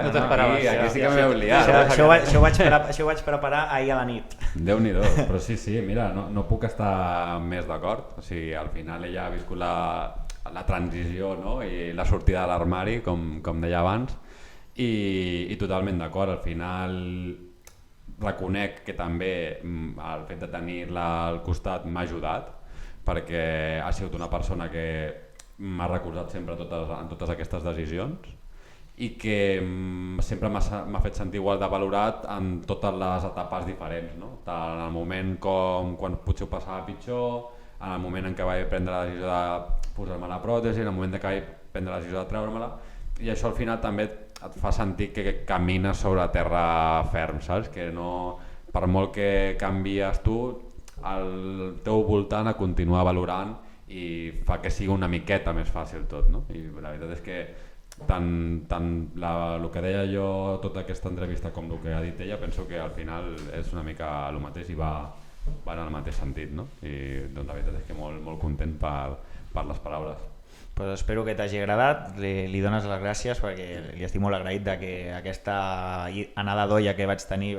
No t'esperaves. Aquí sí que m'he oblidat. Això ho vaig preparar ahir a la nit. Déu-n'hi-do, però sí, mira, no puc estar més d'acord. O sigui, al final ella ha viscut la transició, no? I la sortida de l'armari, com deia abans, i totalment d'acord. Al final reconec que també el fet de tenir-la al costat m'ha ajudat, perquè ha sigut una persona que m'ha recolzat sempre en totes aquestes decisions i que sempre m'ha fet sentir igual de valorat en totes les etapes diferents, no? Tant en el moment com quan potser ho passava pitjor, en el moment en què vaig prendre la decisió de posar-me la pròtesi, en el moment que vaig prendre la decisió de treure-me-la, i això al final també et fa sentir que camines sobre terra ferm, saps? Que no, per molt que canvies tu, el teu voltant a continuar valorant i fa que sigui una miqueta més fàcil tot, no? I la veritat és que tant el que deia jo tota aquesta entrevista com el que ha dit ella, penso que al final és una mica el mateix i va en el mateix sentit, no? I doncs la veritat és que molt content per les paraules. Pues espero que t'hagi agradat, li dones les gràcies perquè li estic molt agraït de que aquesta anada d'olla que vaig tenir